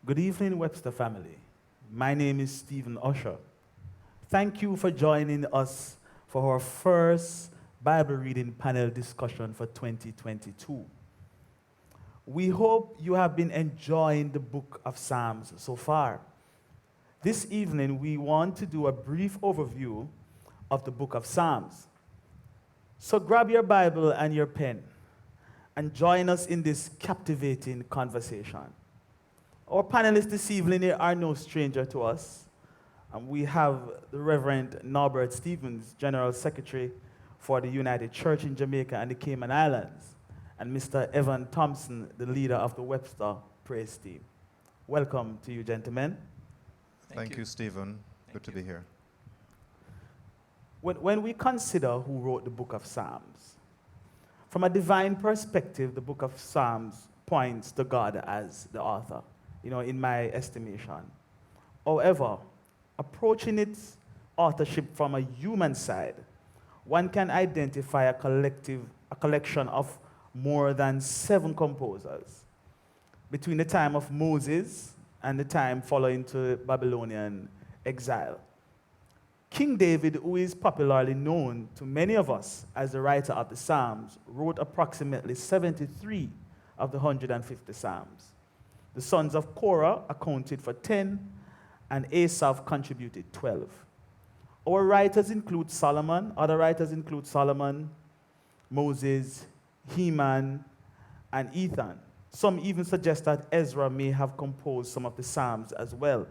Good evening, Webster family. My name is Stephen Usher. Thank you for joining us for our first Bible reading panel discussion for 2022. We hope you have been enjoying the book of Psalms so far. This evening, we want to do a brief overview of the book of Psalms. So grab your Bible and your pen and join us in this captivating conversation. Our panelists this evening are no stranger to us. We have the Reverend Norbert Stevens, General Secretary for the United Church in Jamaica and the Cayman Islands, and Mr. Evan Thompson, the leader of the Webster Praise Team. Welcome to you, gentlemen. Thank you, Stephen. Good to be here. When we consider who wrote the book of Psalms, from a divine perspective, the book of Psalms points to God as the author, in my estimation. However, approaching its authorship from a human side, one can identify a collection of more than 7 composers between the time of Moses and the time following to Babylonian exile. King David, who is popularly known to many of us as the writer of the Psalms, wrote approximately 73 of the 150 Psalms. The sons of Korah accounted for 10, and Asaph contributed 12. Our writers include Solomon. Other writers include Solomon, Moses, Heman, and Ethan. Some even suggest that Ezra may have composed some of the Psalms as well.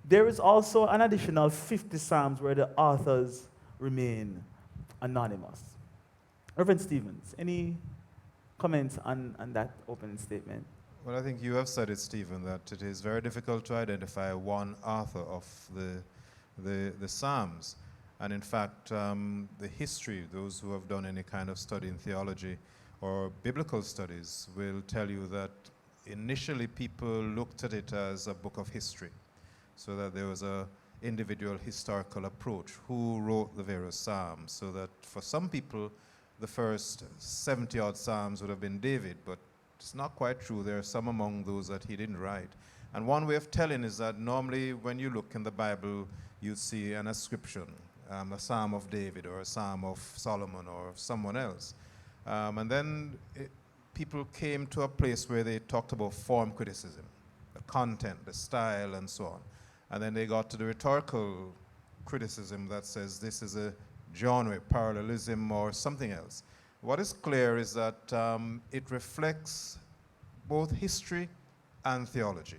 There is also an additional 50 Psalms where the authors remain anonymous. Reverend Stevens, any comments on that opening statement? Well, I think you have said it, Stephen, that it is very difficult to identify one author of the Psalms. And in fact, the history, those who have done any kind of study in theology or biblical studies will tell you that initially people looked at it as a book of history, so that there was an individual historical approach. Who wrote the various Psalms? So that for some people, the first 70-odd Psalms would have been David, but it's not quite true. There are some among those that he didn't write. And one way of telling is that normally when you look in the Bible, you see an ascription, a Psalm of David or a Psalm of Solomon or of someone else. And then people came to a place where they talked about form criticism, the content, the style, and so on. And then they got to the rhetorical criticism that says this is a genre, parallelism, or something else. What is clear is that it reflects both history and theology.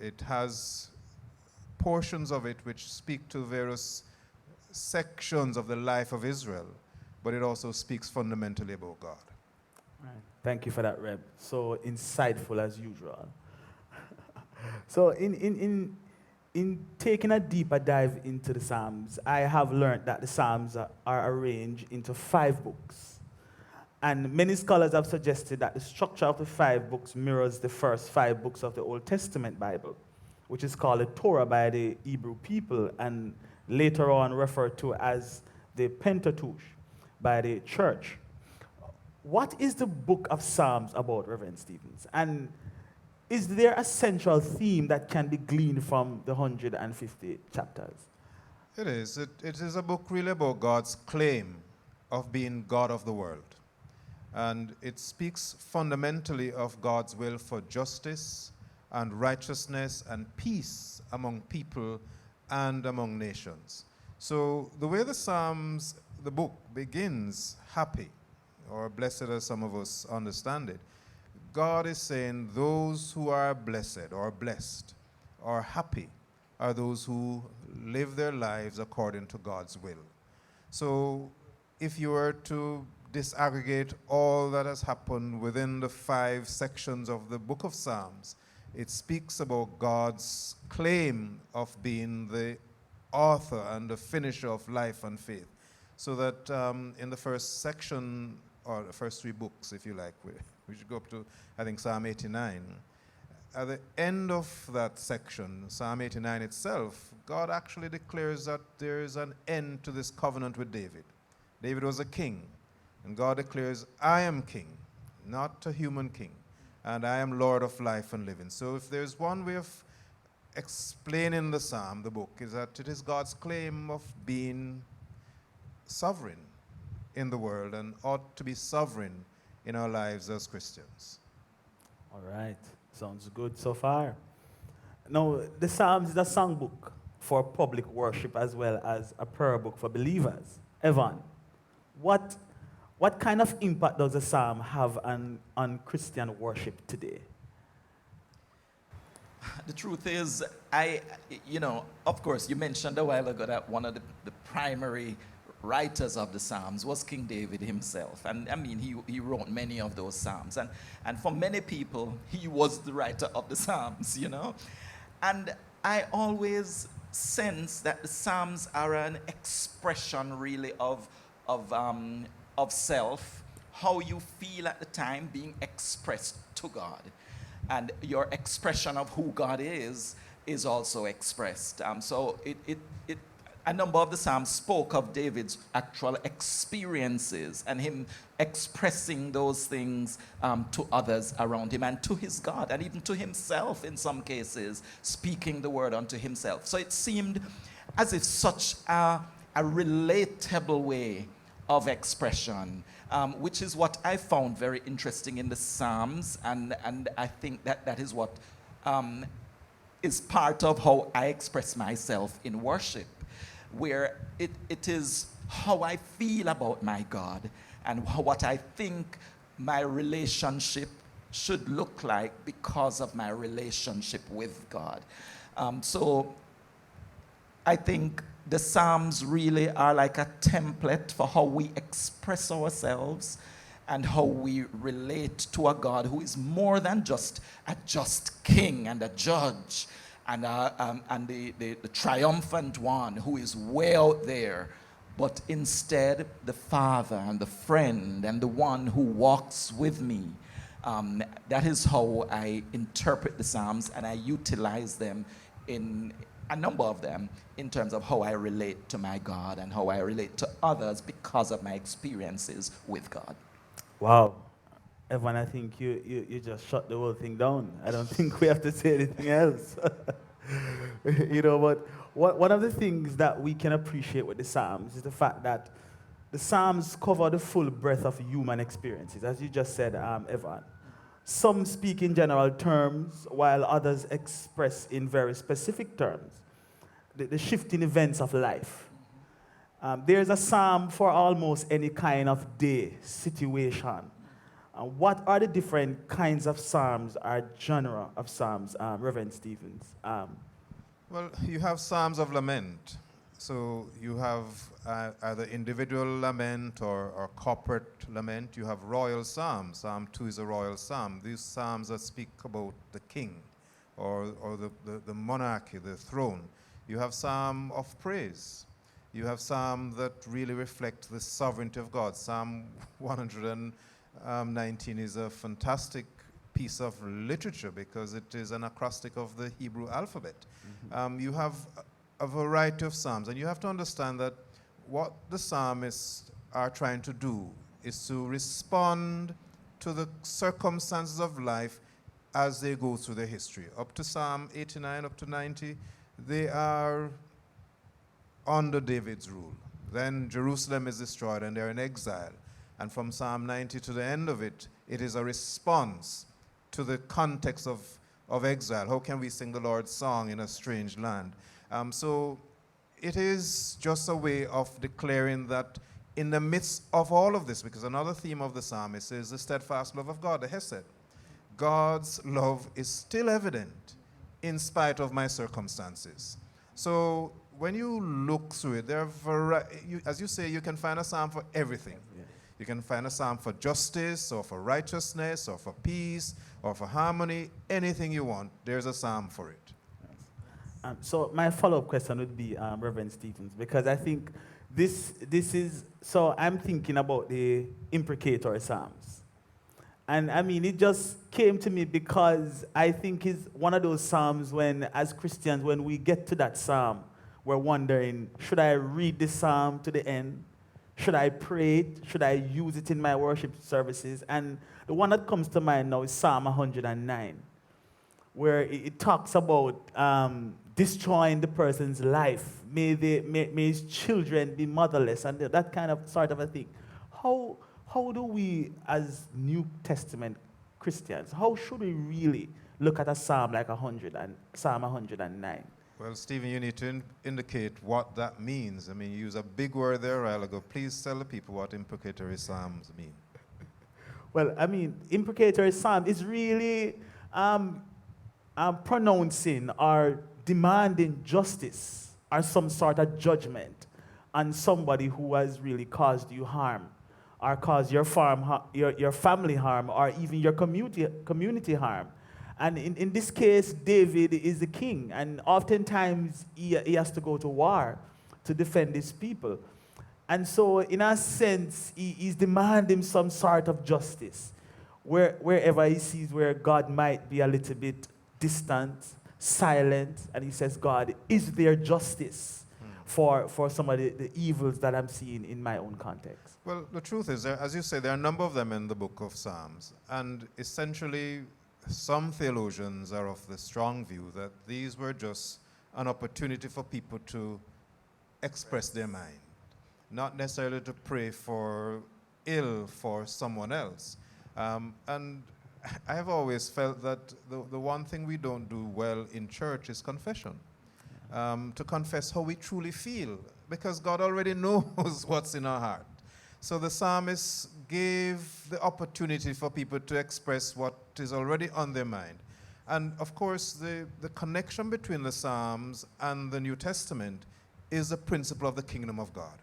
It has portions of it which speak to various sections of the life of Israel, but it also speaks fundamentally about God. Right. Thank you for that, Reb. So insightful as usual. So in taking a deeper dive into the Psalms, I have learned that the Psalms are arranged into 5 books. And many scholars have suggested that the structure of the 5 books mirrors the first 5 books of the Old Testament Bible, which is called the Torah by the Hebrew people and later on referred to as the Pentateuch by the church. What is the book of Psalms about, Reverend Stevens? And is there a central theme that can be gleaned from the 150 chapters? It is. It is a book really about God's claim of being God of the world. And it speaks fundamentally of God's will for justice and righteousness and peace among people and among nations. So the way the Psalms, the book, begins happy, or blessed as some of us understand it, God is saying those who are blessed or blessed or happy are those who live their lives according to God's will. So if you were to disaggregate all that has happened within the 5 sections of the book of Psalms, it speaks about God's claim of being the author and the finisher of life and faith. So that in the first section, or the first 3 books, if you like, we should go up to, I think, Psalm 89. At the end of that section, Psalm 89 itself, God actually declares that there is an end to this covenant with David. David was a king. And God declares, I am king, not a human king. and I am Lord of life and living. So if there's one way of explaining the psalm, the book, is that it is God's claim of being sovereign in the world and ought to be sovereign in our lives as Christians. All right. Sounds good so far. Now, the Psalms is a songbook for public worship as well as a prayer book for believers. Evan, what kind of impact does the Psalm have on Christian worship today? The truth is, of course, you mentioned a while ago that one of the primary writers of the Psalms was King David himself. And I mean, he wrote many of those Psalms. And for many people, he was the writer of the Psalms, And I always sense that the Psalms are an expression, really, of self, how you feel at the time being expressed to God. And your expression of who God is also expressed. So a number of the Psalms spoke of David's actual experiences and him expressing those things to others around him and to his God and even to himself in some cases, speaking the word unto himself. So it seemed as if such a relatable way of expression, which is what I found very interesting in the Psalms, and I think that is what is part of how I express myself in worship, where it is how I feel about my God and what I think my relationship should look like because of my relationship with God. So I think the Psalms really are like a template for how we express ourselves and how we relate to a God who is more than just a just king and a judge and the triumphant one who is way out there, but instead the Father and the friend and the one who walks with me. That is how I interpret the Psalms, and I utilize them in a number of them in terms of how I relate to my God and how I relate to others because of my experiences with God. Wow. Evan, I think you just shut the whole thing down. I don't think we have to say anything else. But one of the things that we can appreciate with the Psalms is the fact that the Psalms cover the full breadth of human experiences, as you just said, Evan. Some speak in general terms, while others express in very specific terms the shifting events of life. There's a psalm for almost any kind of day, situation. What are the different kinds of psalms or genre of psalms, Reverend Stevens? Well, you have Psalms of Lament. So you have either individual lament or corporate lament. You have royal psalms. Psalm 2 is a royal psalm. These psalms that speak about the king or the monarchy, the throne. You have psalm of praise. You have psalms that really reflect the sovereignty of God. Psalm 119 is a fantastic piece of literature because it is an acrostic of the Hebrew alphabet. Mm-hmm. You have a variety of psalms, and you have to understand that what the psalmists are trying to do is to respond to the circumstances of life as they go through their history. Up to Psalm 89, up to 90, they are under David's rule. Then Jerusalem is destroyed and they're in exile. And from Psalm 90 to the end of it, it is a response to the context of exile. How can we sing the Lord's song in a strange land? So it is just a way of declaring that in the midst of all of this, because another theme of the psalmist is the steadfast love of God, the Hesed. God's love is still evident in spite of my circumstances. So when you look through it, there are as you say, you can find a psalm for everything. Yeah. You can find a psalm for justice or for righteousness or for peace or for harmony, anything you want, there's a psalm for it. So my follow-up question would be, Reverend Stevens, because I think this is, so I'm thinking about the imprecatory psalms. And I mean, it just came to me because I think it's one of those psalms when, as Christians, when we get to that psalm, we're wondering, should I read this psalm to the end? Should I pray it? Should I use it in my worship services? And the one that comes to mind now is Psalm 109, where it talks about destroying the person's life. May his children be motherless, and that kind of sort of a thing. How do we, as New Testament Christians, how should we really look at a psalm like Psalm 109? Well, Stephen, you need to indicate what that means. I mean, you used a big word there a while ago. Please tell the people what imprecatory psalms mean. Well, I mean, imprecatory psalm is really pronouncing or demanding justice or some sort of judgment on somebody who has really caused you harm, or caused your family harm, or even your community harm. And in this case, David is the king, and oftentimes he has to go to war to defend his people. And so, in a sense, he's demanding some sort of justice, wherever he sees where God might be a little bit distant, silent, and he says, God, is there justice for some of the evils that I'm seeing in my own context? Well, the truth is, as you say, there are a number of them in the book of Psalms, and essentially, some theologians are of the strong view that these were just an opportunity for people to express their mind, not necessarily to pray for ill for someone else. And I have always felt that the one thing we don't do well in church is confession. To confess how we truly feel, because God already knows what's in our heart. So the psalmist gave the opportunity for people to express what is already on their mind. And of course, the connection between the Psalms and the New Testament is the principle of the kingdom of God.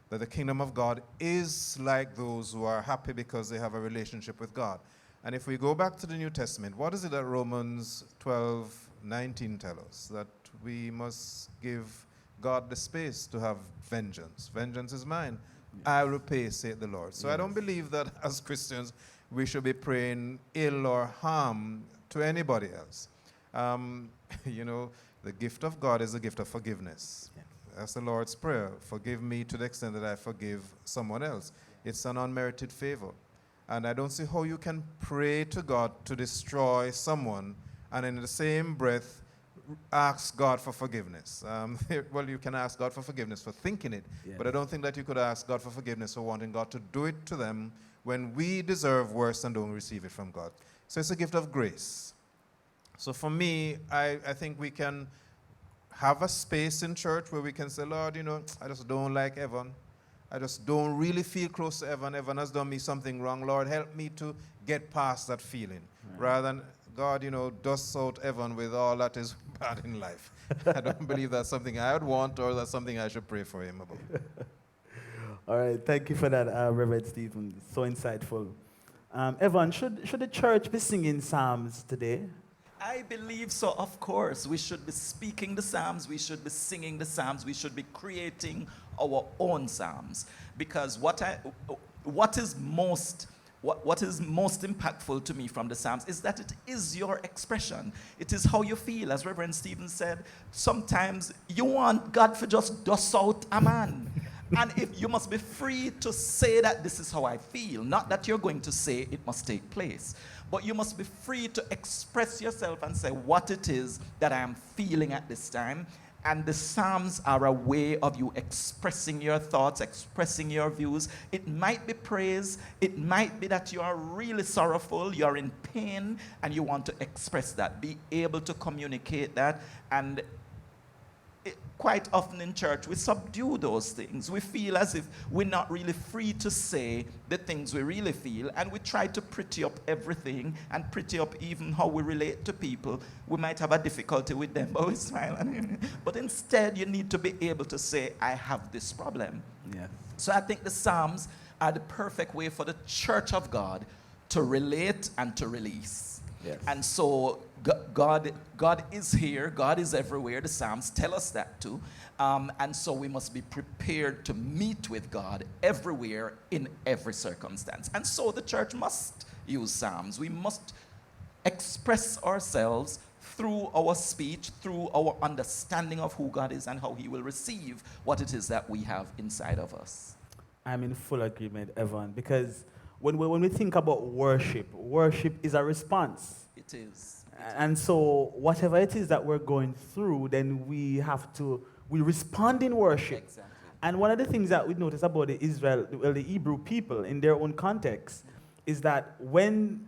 That the kingdom of God is like those who are happy because they have a relationship with God. And if we go back to the New Testament, what is it that Romans 12:19 tells us? That we must give God the space to have vengeance. Vengeance is mine. I will repay, saith the Lord. So I don't believe that as Christians we should be praying ill or harm to anybody else. You know, the gift of God is the gift of forgiveness. Yeah. That's the Lord's Prayer. Forgive me to the extent that I forgive someone else. It's an unmerited favor. And I don't see how you can pray to God to destroy someone and in the same breath ask God for forgiveness. Well, you can ask God for forgiveness for thinking it, but I don't think that you could ask God for forgiveness for wanting God to do it to them when we deserve worse and don't receive it from God. So it's a gift of grace. So for me, I think we can have a space in church where we can say, Lord, you know, I just don't like Evan. I just don't really feel close to Evan. Evan has done me something wrong. Lord, help me to get past that feeling. Right. Rather than, God, you know, dust out Evan with all that is bad in life. I don't believe that's something I would want or that's something I should pray for him about. All right, thank you for that, Reverend Stephen. So insightful. Evan, should the church be singing psalms today? I believe so, of course. We should be speaking the psalms. We should be singing the psalms. We should be creating our own psalms. Because what is most impactful to me from the psalms is that it is your expression. It is how you feel. As Reverend Stephen said, sometimes you want God to just dust out a man. And if you must be free to say that this is how I feel, not that you're going to say it must take place, but you must be free to express yourself and say what it is that I am feeling at this time. And the Psalms are a way of you expressing your thoughts, expressing your views. It might be praise. It might be that you are really sorrowful, you're in pain, and you want to express that. Be able to communicate that. And quite often in church, we subdue those things. We feel as if we're not really free to say the things we really feel, and we try to pretty up everything and pretty up even how we relate to people. We might have a difficulty with them, but we smile. But instead, you need to be able to say, I have this problem. Yeah. So I think the Psalms are the perfect way for the church of God to relate and to release. Yes. And so God is here. God is everywhere. The Psalms tell us that too. And so we must be prepared to meet with God everywhere in every circumstance. And so the church must use Psalms. We must express ourselves through our speech, through our understanding of who God is and how he will receive what it is that we have inside of us. I'm in full agreement, Evan, because when we think about worship, worship is a response. It is. And so whatever it is that we're going through, then we respond in worship. Exactly. And one of the things that we notice about the Hebrew people in their own context, is that when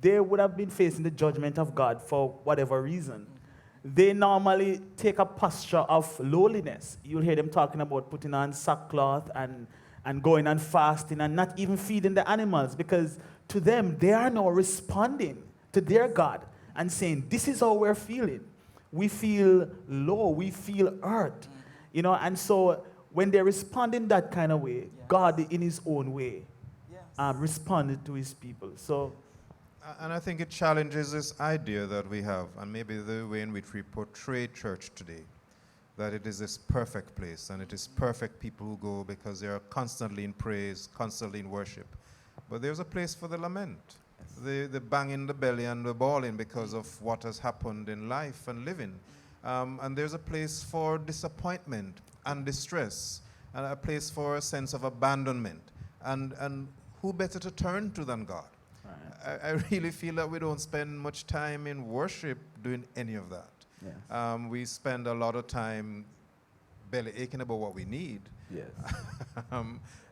they would have been facing the judgment of God for whatever reason, they normally take a posture of lowliness. You'll hear them talking about putting on sackcloth and going and fasting and not even feeding the animals, because to them, they are now responding to their God and saying, this is how we're feeling. We feel low, we feel hurt. You know, and so when they respond in that kind of way, Yes. God in his own way Yes. responded to his people. So And I think it challenges this idea that we have, and maybe the way in which we portray church today, that it is this perfect place, and it is perfect people who go because they are constantly in praise, constantly in worship. But there's a place for the lament, the bang in the belly and the bawling because of what has happened in life and living. And there's a place for disappointment and distress, and a place for a sense of abandonment. And who better to turn to than God? I really feel that we don't spend much time in worship doing any of that. yes. We spend a lot of time belly aching about what we need. Yes.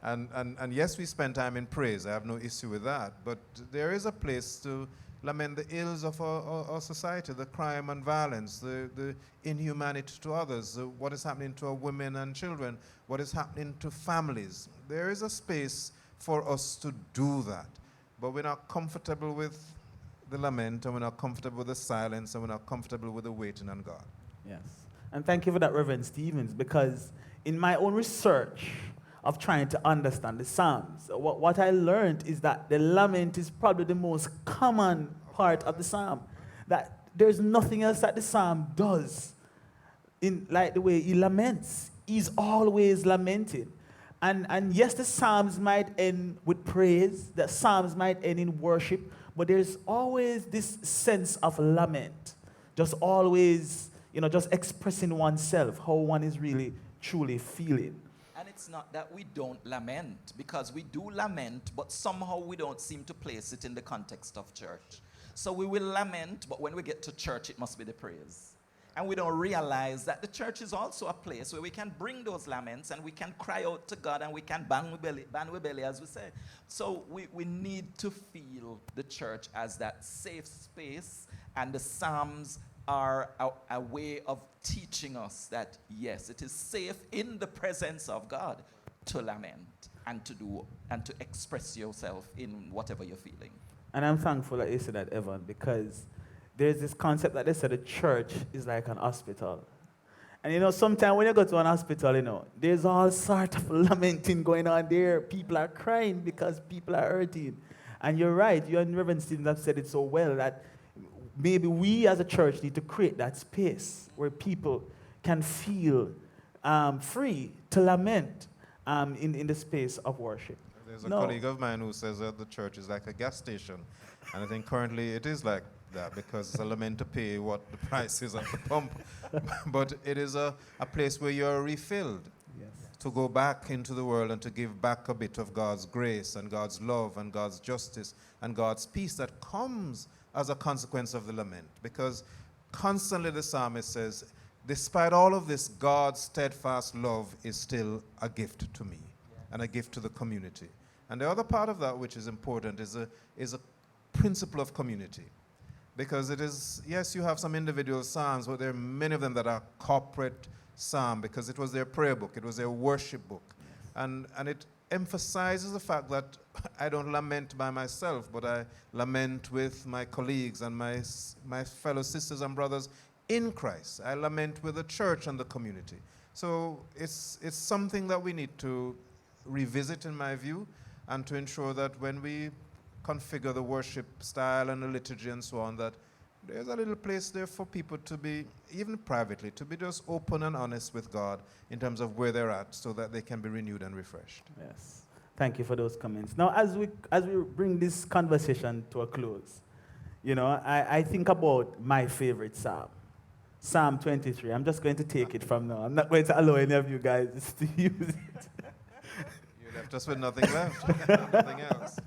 And yes, we spend time in praise. I have no issue with that. But there is a place to lament the ills of our society, the crime and violence, the inhumanity to others, what is happening to our women and children, what is happening to families. There is a space for us to do that. But we're not comfortable with the lament, and we're not comfortable with the silence, and we're not comfortable with the waiting on God. Yes. And thank you for that, Reverend Stevens, because in my own research of trying to understand the Psalms, what I learned is that the lament is probably the most common part of the Psalm. That there's nothing else that the Psalm does in like the way he laments. He's always lamenting. And yes, the Psalms might end with praise, the Psalms might end in worship, but there's always this sense of lament. Just always, just expressing oneself, how one is really, truly feeling. And it's not that we don't lament, because we do lament, but somehow we don't seem to place it in the context of church. So we will lament, but when we get to church, it must be the praise. And we don't realize that the church is also a place where we can bring those laments and we can cry out to God and we can bang with belly, as we say. So we need to feel the church as that safe space, and the Psalms are a way of teaching us that, yes, it is safe in the presence of God to lament and to express yourself in whatever you're feeling. And I'm thankful that you said that, Evan, because there's this concept that they said the church is like an hospital. And sometimes when you go to an hospital, there's all sort of lamenting going on there. People are crying because people are hurting. And you're right, you and Reverend Stevens have said it so well, that maybe we as a church need to create that space where people can feel free to lament in the space of worship. There's a colleague of mine who says that the church is like a gas station. And I think currently it is like that, because it's a lament to pay what the price is at the pump. But it is a place where you're refilled. Yes. To go back into the world and to give back a bit of God's grace and God's love and God's justice and God's peace that comes as a consequence of the lament. Because constantly the psalmist says, despite all of this, God's steadfast love is still a gift to me and a gift to the community. And the other part of that which is important is a principle of community. Because it is, yes, you have some individual psalms, but there are many of them that are corporate psalm, because it was their prayer book, it was their worship book. And it emphasizes the fact that I don't lament by myself, but I lament with my colleagues and my fellow sisters and brothers in Christ. I lament with the church and the community. So it's something that we need to revisit, in my view, and to ensure that when we configure the worship style and the liturgy and so on, that there's a little place there for people to be, even privately, to be just open and honest with God in terms of where they're at, so that they can be renewed and refreshed. Yes. Thank you for those comments. Now, as we bring this conversation to a close, I think about my favorite psalm, Psalm 23. I'm just going to take it from now. I'm not going to allow any of you guys to use it. left us with nothing left, nothing else.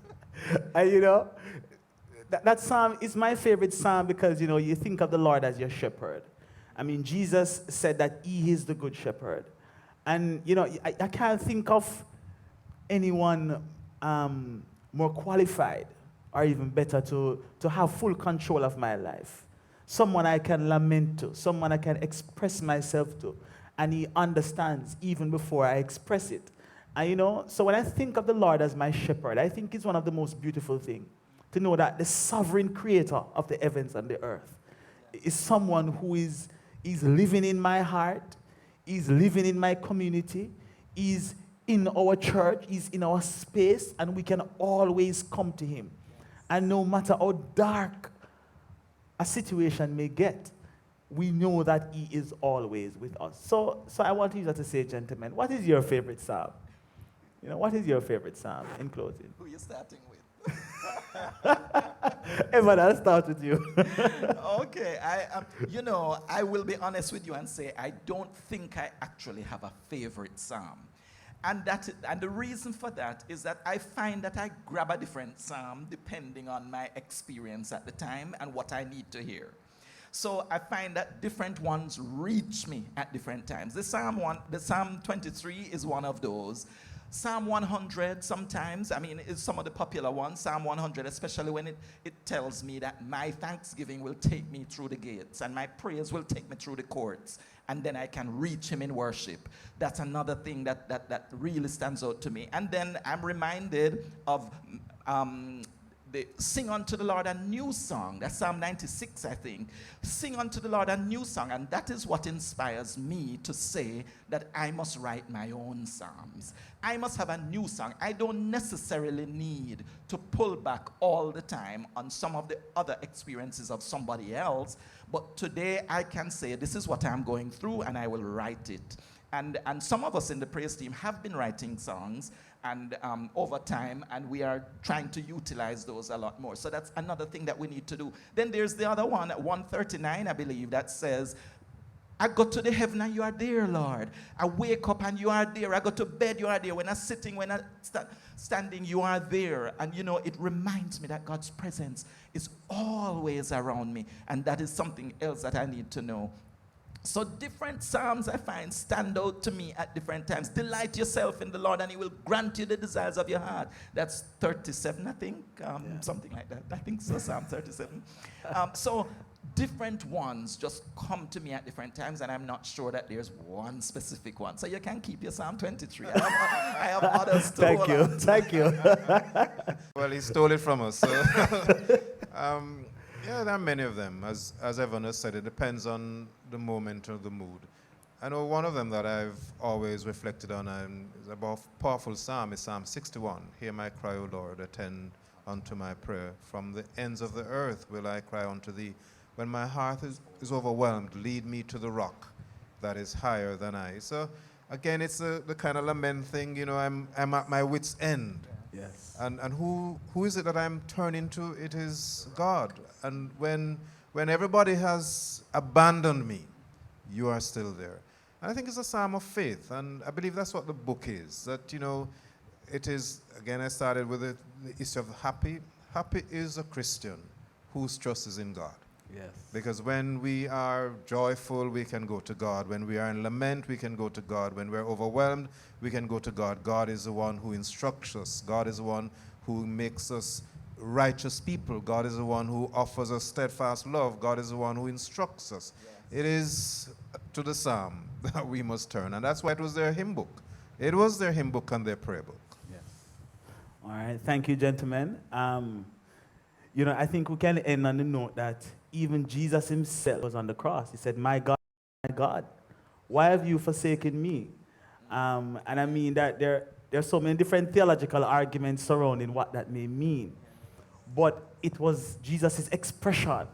And that psalm is my favorite psalm because, you think of the Lord as your shepherd. I mean, Jesus said that he is the good shepherd. And, I can't think of anyone more qualified or even better to have full control of my life. Someone I can lament to, someone I can express myself to. And he understands even before I express it. And so when I think of the Lord as my shepherd, I think it's one of the most beautiful things to know that the sovereign creator of the heavens and the earth is someone who is living in my heart, is living in my community, is in our church, is in our space, and we can always come to him. And no matter how dark a situation may get, we know that he is always with us. So I want you to say, gentlemen, what is your favorite psalm? What is your favorite psalm in closing? Who are you starting with? Evan, I'll start with you. Okay, I will be honest with you and say I don't think I actually have a favorite psalm. And the reason for that is that I find that I grab a different psalm depending on my experience at the time and what I need to hear. So I find that different ones reach me at different times. The Psalm 23 is one of those. Psalm 100 sometimes, it's some of the popular ones. Psalm 100, especially when it tells me that my thanksgiving will take me through the gates and my praise will take me through the courts, and then I can reach him in worship. That's another thing that really stands out to me. And then I'm reminded of sing unto the Lord a new song. That's Psalm 96, I think. Sing unto the Lord a new song. And that is what inspires me to say that I must write my own psalms. I must have a new song. I don't necessarily need to pull back all the time on some of the other experiences of somebody else. But today I can say, this is what I'm going through, and I will write it. And some of us in the praise team have been writing songs and over time, and we are trying to utilize those a lot more. So that's another thing that we need to do. Then there's the other one, 139, I believe, that says, I go to the heaven and you are there, Lord. I wake up and you are there. I go to bed, you are there. When I'm sitting, when I'm standing, you are there. And it reminds me that God's presence is always around me. And that is something else that I need to know. So different psalms I find stand out to me at different times. Delight yourself in the Lord and he will grant you the desires of your heart. That's 37, I think, something like that. I think so, Psalm 37. So different ones just come to me at different times, and I'm not sure that there's one specific one. So you can keep your Psalm 23. I have others to Thank hold you. on to. Thank you. Well, he stole it from us. So yeah, there are many of them. As Evan has said, it depends on the moment or the mood. I know one of them that I've always reflected on and is a powerful psalm is Psalm 61. Hear my cry, O Lord, attend unto my prayer. From the ends of the earth will I cry unto thee. When my heart is overwhelmed, lead me to the rock that is higher than I. So again, it's the kind of lament thing, I'm at my wit's end. Yes. And who is it that I'm turning to? It is God. And when everybody has abandoned me, you are still there. And I think it's a psalm of faith. And I believe that's what the book is. That, it is, again, I started with the issue of happy. Happy is a Christian whose trust is in God. Yes. Because when we are joyful, we can go to God. When we are in lament, we can go to God. When we're overwhelmed, we can go to God. God is the one who instructs us. God is the one who makes us righteous people. God is the one who offers us steadfast love. God is the one who instructs us. Yes. It is to the psalm that we must turn. And that's why it was their hymn book. It was their hymn book and their prayer book. Yes. All right. Thank you, gentlemen. I think we can end on the note that even Jesus himself was on the cross. He said, my God, why have you forsaken me? And I mean that there are so many different theological arguments surrounding what that may mean. But it was Jesus' expression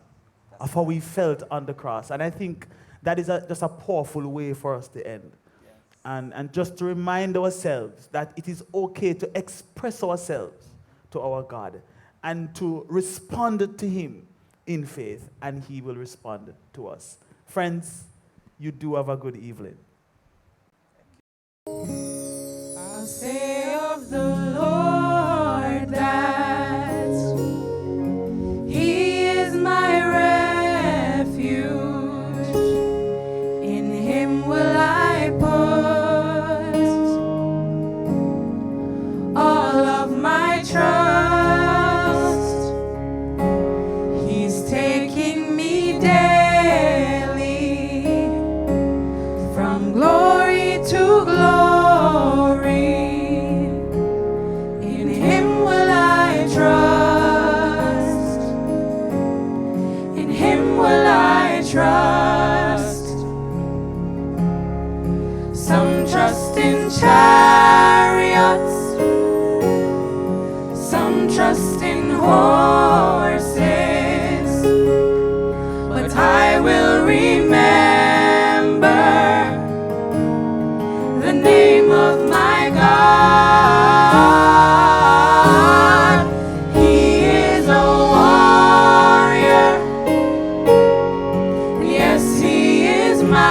of how he felt on the cross. And I think that is just a powerful way for us to end. Yes. And just to remind ourselves that it is okay to express ourselves to our God and to respond to him in faith, and he will respond to us. Friends, you do have a good evening. I say of the Lord that He is my refuge. In Him will I put all of my trust. He's taking me daily from glory to glory. In Him will I trust. In Him will I trust. Some trust in chariots, some trust in horses, but I will remember the name of my God. He is a warrior, and yes, He is mighty.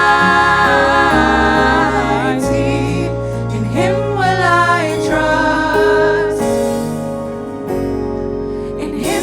In Him will I trust. In Him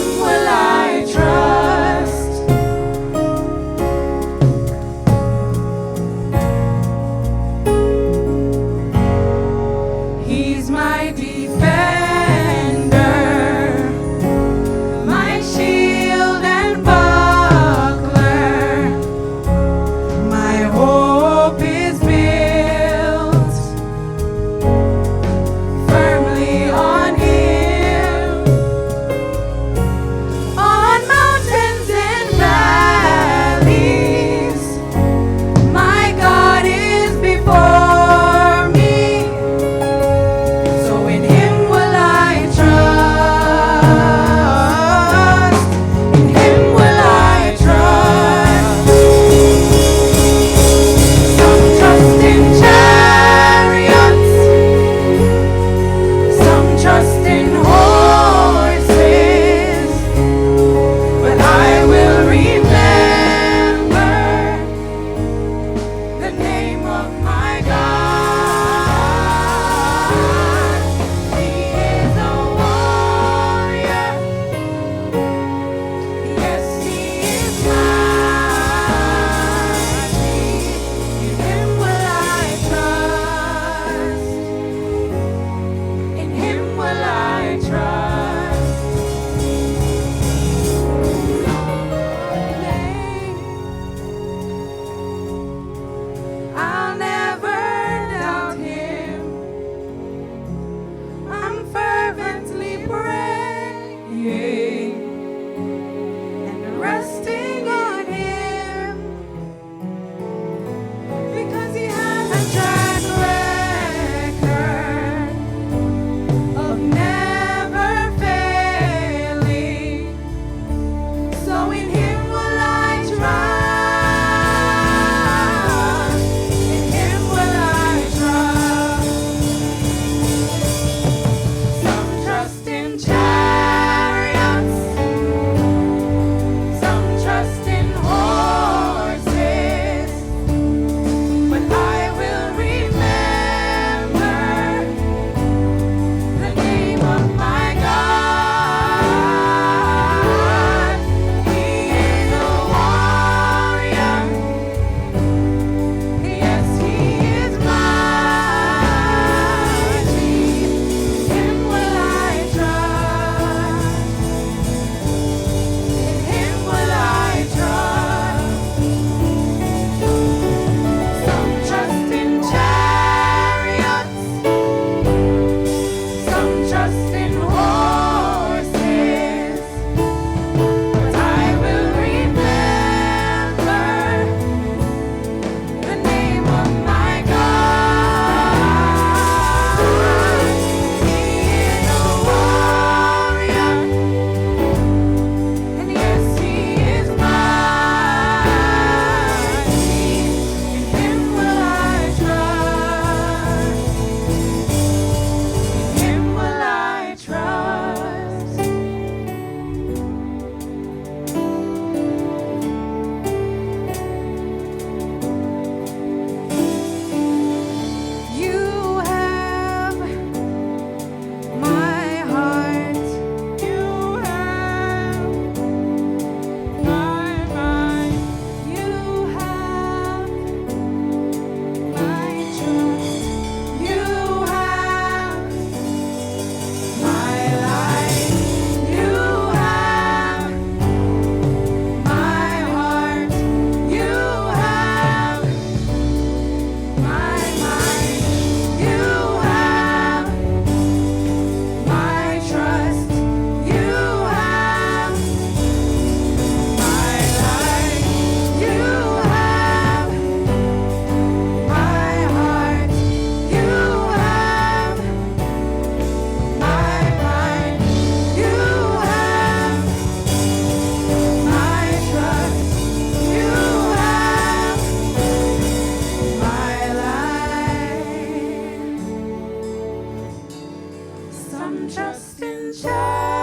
Just in charge.